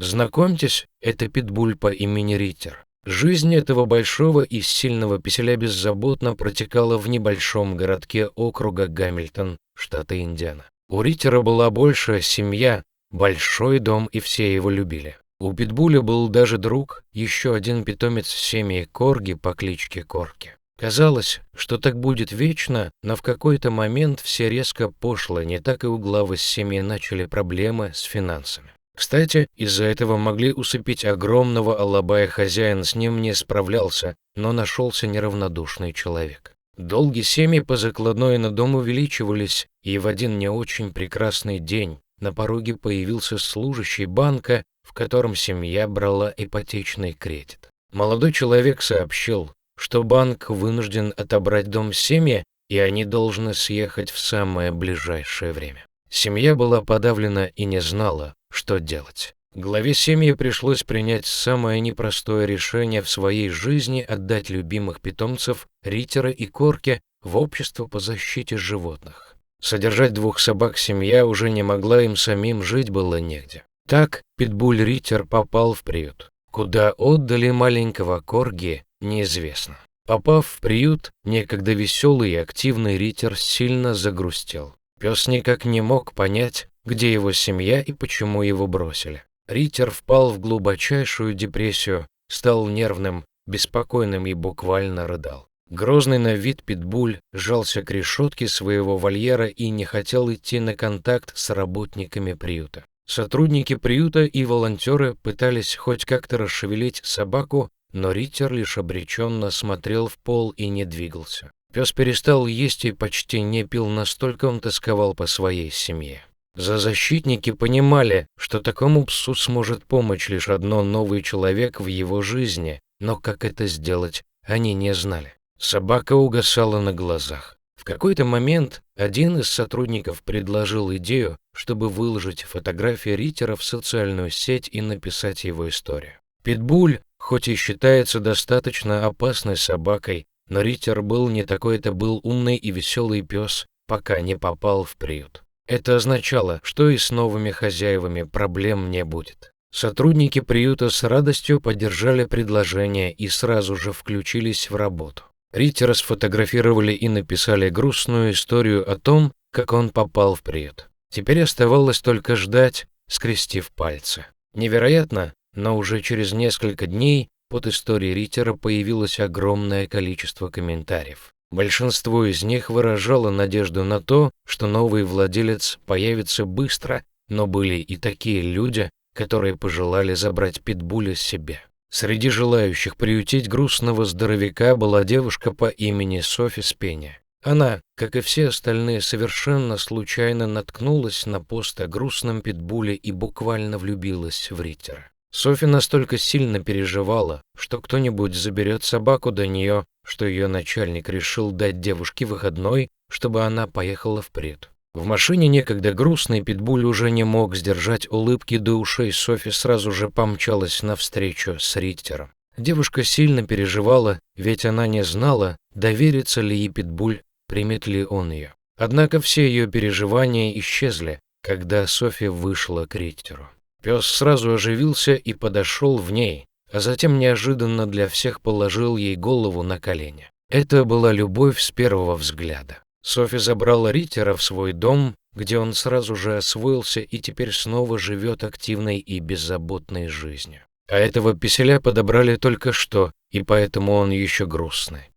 Знакомьтесь, это питбуль по имени Риттер. Жизнь этого большого и сильного песеля беззаботно протекала в небольшом городке округа Гамильтон, штата Индиана. У Риттера была большая семья, большой дом, и все его любили. У питбуля был даже друг, еще один питомец семьи Корги по кличке Корки. Казалось, что так будет вечно, но в какой-то момент все резко пошло, не так и у главы семьи начали проблемы с финансами. Кстати, из-за этого могли усыпить огромного алабая хозяин, с ним не справлялся, но нашелся неравнодушный человек. Долги семьи по закладной на дом увеличивались, и в один не очень прекрасный день на пороге появился служащий банка, в котором семья брала ипотечный кредит. Молодой человек сообщил, что банк вынужден отобрать дом семьи, и они должны съехать в самое ближайшее время. Семья была подавлена и не знала, что делать. Главе семьи пришлось принять самое непростое решение в своей жизни: отдать любимых питомцев Риттера и Корки в общество по защите животных. Содержать 2 собак семья уже не могла, им самим жить было негде. Так питбуль Риттер попал в приют. Куда отдали маленького Корги, неизвестно. Попав в приют, некогда веселый и активный Риттер сильно загрустил. Пес никак не мог понять, где его семья и почему его бросили. Риттер впал в глубочайшую депрессию, стал нервным, беспокойным и буквально рыдал. Грозный на вид питбуль жался к решетке своего вольера и не хотел идти на контакт с работниками приюта. Сотрудники приюта и волонтеры пытались хоть как-то расшевелить собаку, но Риттер лишь обреченно смотрел в пол и не двигался. Пес перестал есть и почти не пил, настолько он тосковал по своей семье. Зоозащитники понимали, что такому псу сможет помочь лишь новый человек в его жизни, но как это сделать, они не знали. Собака угасала на глазах. В какой-то момент один из сотрудников предложил идею, чтобы выложить фотографии Риттера в социальную сеть и написать его историю. Питбуль, хоть и считается достаточно опасной собакой, но Риттер был не такой, это был умный и веселый пес, пока не попал в приют. Это означало, что и с новыми хозяевами проблем не будет. Сотрудники приюта с радостью поддержали предложение и сразу же включились в работу. Риттера сфотографировали и написали грустную историю о том, как он попал в приют. Теперь оставалось только ждать, скрестив пальцы. Невероятно, но уже через несколько дней под историей Риттера появилось огромное количество комментариев. Большинство из них выражало надежду на то, что новый владелец появится быстро, но были и такие люди, которые пожелали забрать питбуля себе. Среди желающих приютить грустного здоровяка была девушка по имени Софи Спенни. Она, как и все остальные, совершенно случайно наткнулась на пост о грустном питбуле и буквально влюбилась в Риттера. Софи настолько сильно переживала, что кто-нибудь заберет собаку до нее, что ее начальник решил дать девушке выходной, чтобы она поехала в приют. В машине некогда грустный питбуль уже не мог сдержать улыбки до ушей. Софи сразу же помчалась навстречу с Риттером. Девушка сильно переживала, ведь она не знала, доверится ли ей питбуль, примет ли он ее. Однако все ее переживания исчезли, когда Софи вышла к Риттеру. Пес сразу оживился и подошел в ней, а затем неожиданно для всех положил ей голову на колени. Это была любовь с первого взгляда. Софи забрала Риттера в свой дом, где он сразу же освоился и теперь снова живет активной и беззаботной жизнью. А этого песеля подобрали только что, и поэтому он еще грустный.